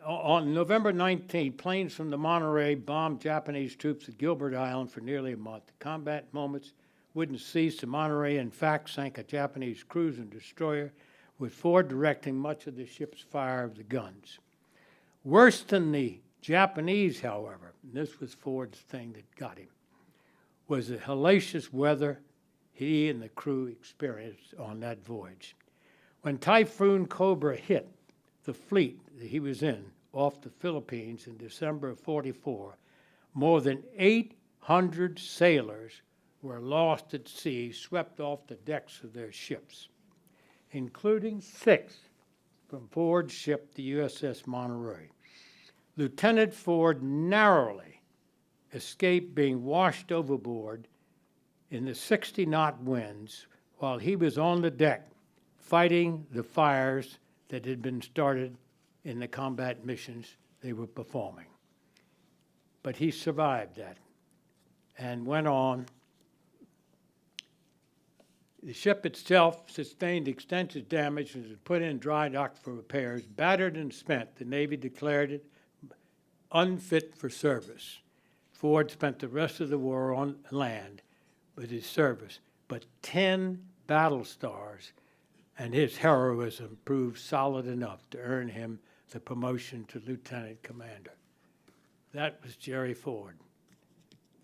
on November 19, planes from the Monterey bombed Japanese troops at Gilbert Island for nearly a month. The combat moments wouldn't cease. The Monterey, in fact, sank a Japanese cruiser and destroyer, with Ford directing much of the ship's fire of the guns. Worse than the Japanese, however, and this was Ford's thing that got him, was the hellacious weather he and the crew experienced on that voyage. When Typhoon Cobra hit the fleet that he was in off the Philippines in December of 44, more than 800 sailors were lost at sea, swept off the decks of their ships, including 6 from Ford's ship, the USS Monterey. Lieutenant Ford narrowly escaped being washed overboard in the 60-knot winds while he was on the deck fighting the fires that had been started in the combat missions they were performing. But he survived that and went on. The ship itself sustained extensive damage and was put in dry dock for repairs. Battered and spent, the Navy declared it unfit for service. Ford spent the rest of the war on land with his service, but 10 battle stars, and his heroism proved solid enough to earn him the promotion to lieutenant commander. That was Jerry Ford.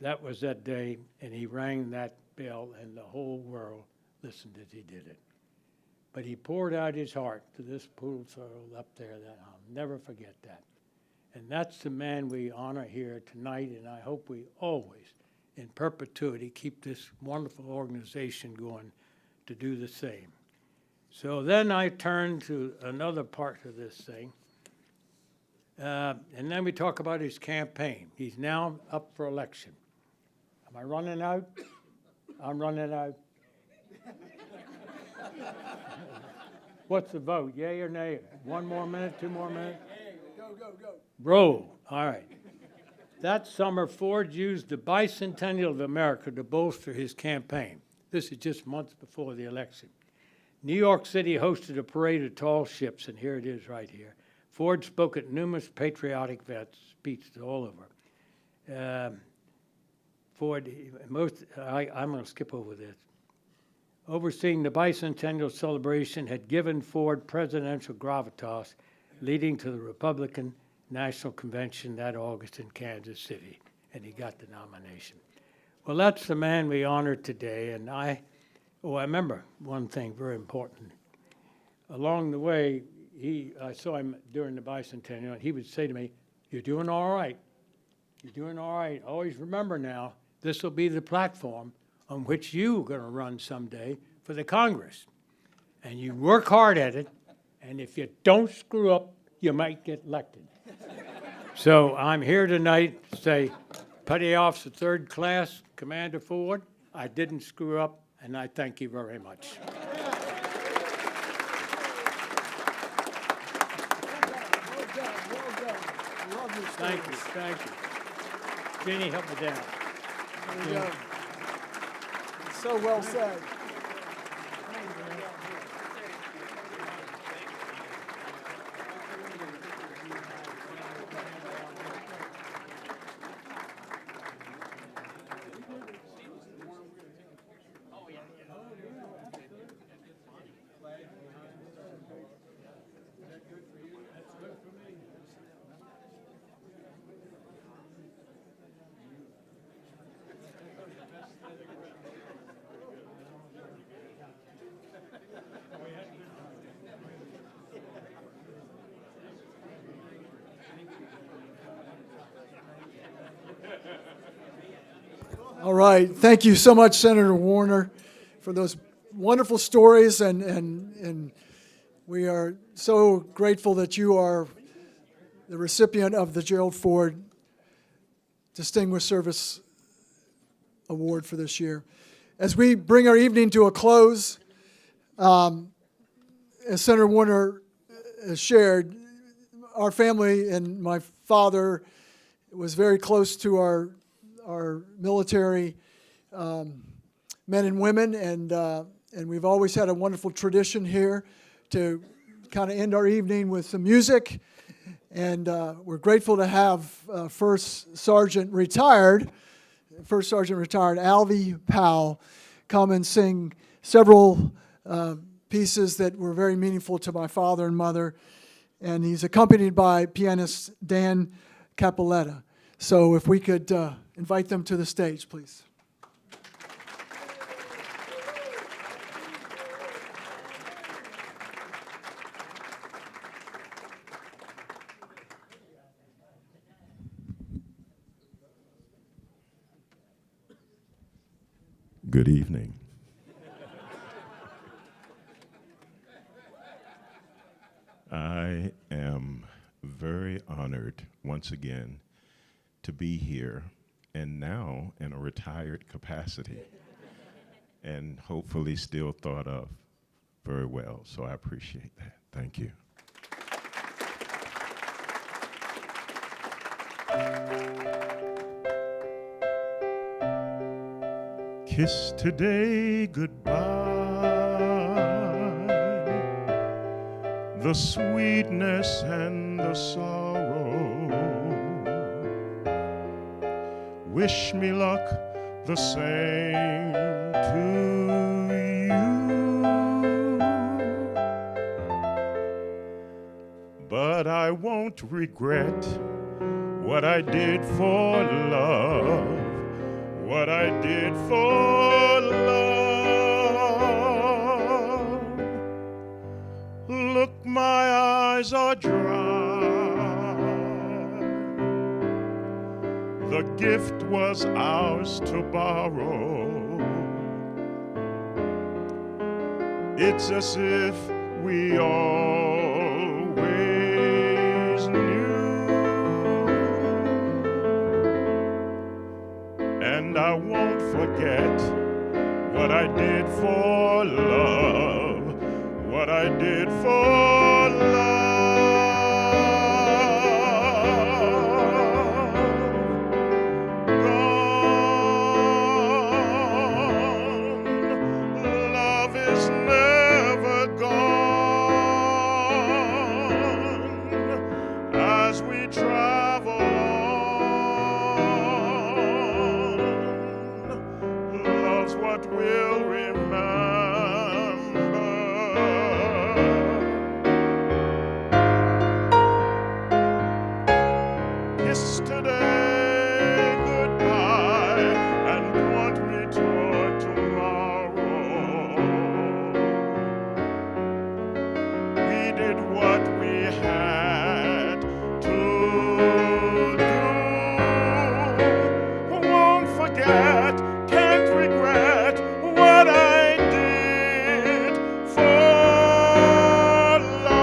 That was that day, and he rang that bell, and the whole world listened as he did it. But he poured out his heart to this pool soil up there that I'll never forget that. And that's the man we honor here tonight, and I hope we always, in perpetuity, keep this wonderful organization going to do the same. So then I turn to another part of this thing, and then we talk about his campaign. He's now up for election. Am I running out? I'm running out. What's the vote, yay or nay? 1 more minute, 2 more minutes? Go. Roll. All right. That summer, Ford used the Bicentennial of America to bolster his campaign. This is just months before the election. New York City hosted a parade of tall ships, and here it is right here. Ford spoke at numerous patriotic events, speeches all over. I'm going to skip over this. Overseeing the bicentennial celebration had given Ford presidential gravitas, leading to the Republican National Convention that August in Kansas City, and he got the nomination. Well, that's the man we honor today, and I remember one thing very important. Along the way, I saw him during the bicentennial, and he would say to me, "You're doing all right. You're doing all right. Always remember now, this will be the platform on which you're going to run someday for the Congress. And you work hard at it, and if you don't screw up, you might get elected." So I'm here tonight to say Petty Officer Third Class Commander Ford, I didn't screw up, and I thank you very much. Thank you, thank you. Jeannie, help me down. There you go. So well said. All right. Thank you so much, Senator Warner, for those wonderful stories, and we are so grateful that you are the recipient of the Gerald Ford Distinguished Service Award for this year. As we bring our evening to a close, as Senator Warner has shared, our family and my father was very close to our military men and women, and we've always had a wonderful tradition here to kind of end our evening with some music. And we're grateful to have First Sergeant retired Alvy Powell come and sing several pieces that were very meaningful to my father and mother. And he's accompanied by pianist Dan Capoletta. So if we could invite them to the stage, please. Good evening. I am very honored once again to be here, and now in a retired capacity, and hopefully still thought of very well. So I appreciate that. Thank you. Kiss today goodbye, the sweetness and the sorrow. Wish me luck the same to you, but I won't regret what I did for love. What I did for love. Look, my eyes are dry. The gift was ours to borrow. It's as if we always knew. And I won't forget what I did for love, what I did for love. Gone, love is never gone as we travel. What will remember. Kiss today goodbye and point me toward tomorrow. We did what we had to do. Won't forget, can't regret what I did for love.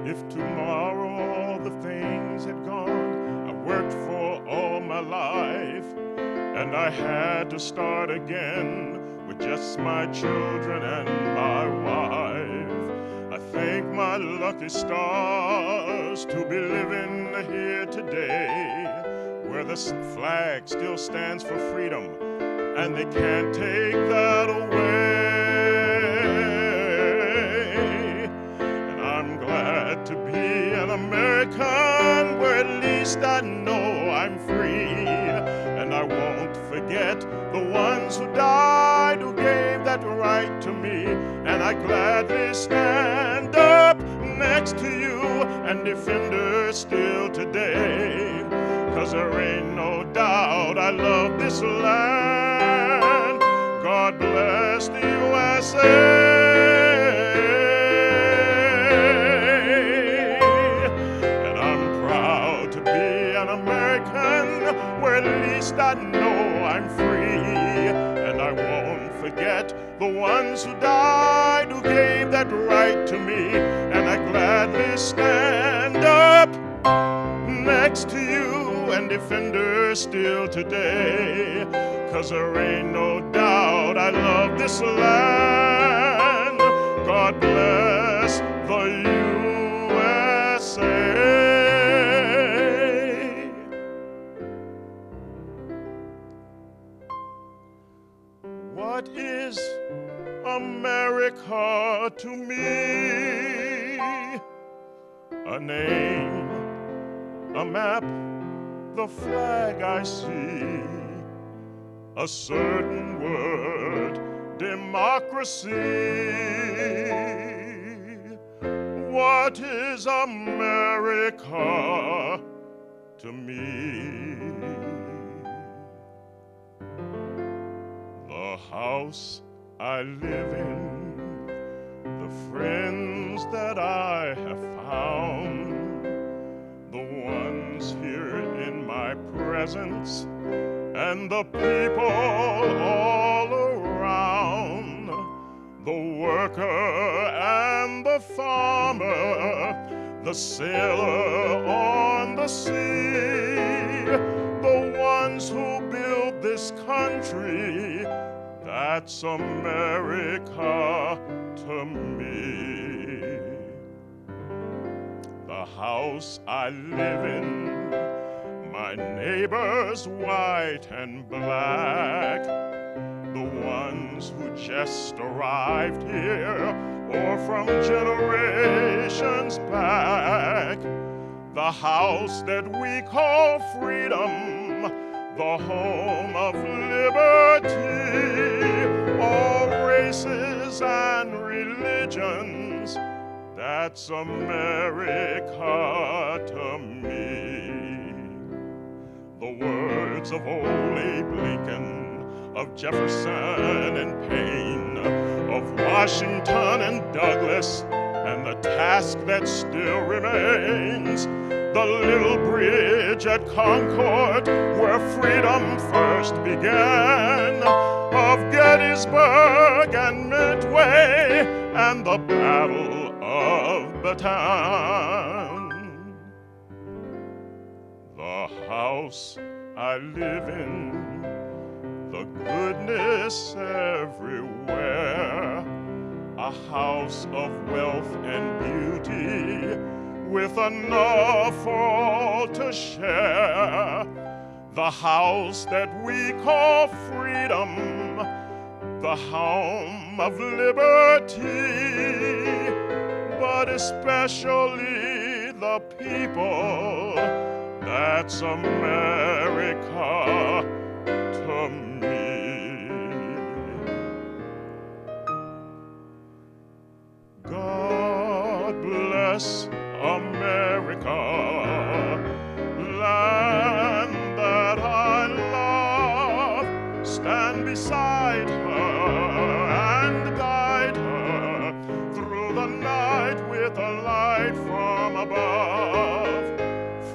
If tomorrow all the things had gone I worked for all my life, and I had to start again with just my children and my wife, I thank my lucky stars to be living here today, where the flag still stands for freedom, and they can't take that away. And I'm glad to be an American, where at least I know I'm free. And I won't forget the ones who died, who gave that right to me. And I gladly stand up next to you and defend her still today. 'Cause there ain't no doubt I love this land. God bless the USA. And I'm proud to be an American, where at least I know I'm free. And I won't forget the ones who died, who gave that right to me. And I gladly stand up next to you and defend her still today. 'Cause there ain't no doubt I love this land. God bless the USA. What is America to me? A name, a map, the flag I see, a certain word, democracy. What is America to me? The house I live in, the friends that I have found, the ones here in my presence, and the people all around, the worker and the farmer, the sailor on the sea, the ones who built this country, that's America to me. The house I live in, my neighbors white and black, the ones who just arrived here or from generations back, the house that we call freedom, the home of liberty, all races and religions, that's America to me. The words of old Abe Lincoln, of Jefferson and Payne, of Washington and Douglas, and the task that still remains, the little bridge at Concord where freedom first began, of Gettysburg and Midway, and the Battle of Bataan. The house I live in, the goodness everywhere, a house of wealth and beauty, with enough for all to share. The house that we call freedom, the home of liberty, but especially the people, that's America to me. God bless America, land that I love. Stand beside her and guide her through the night with a light from above.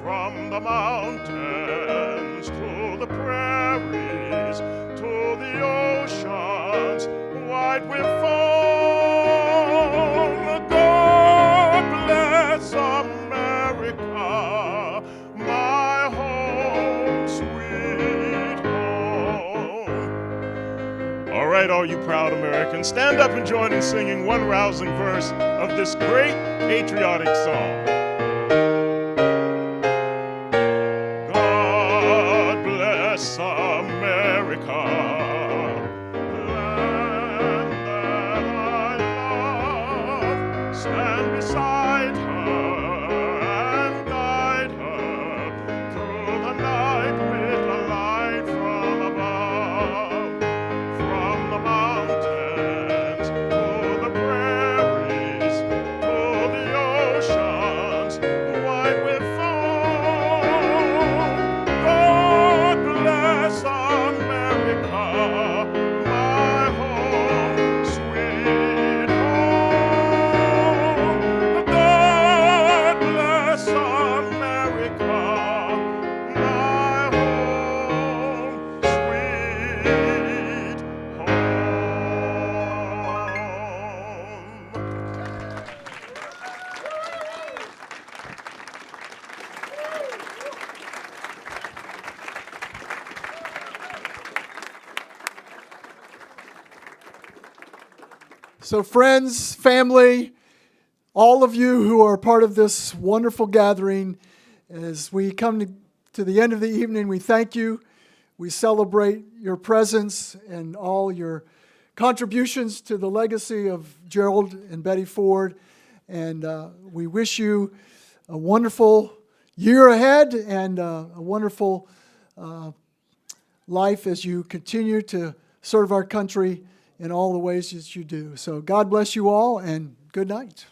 From the mountains to the prairies to the oceans white with foam. God bless us. all you proud Americans, stand up and join in singing one rousing verse of this great patriotic song. God bless America, land that I love. Stand beside her and guide her through the night with a light from above. From the mountains to the prairies to the oceans white with foam. God bless America, my home, sweet home. God bless America, my home, sweet So, friends, family, all of you who are part of this wonderful gathering, as we come to the end of the evening, we thank you. We celebrate your presence and all your contributions to the legacy of Gerald and Betty Ford. And we wish you a wonderful year ahead and a wonderful life as you continue to serve our country in all the ways that you do. So God bless you all, and good night.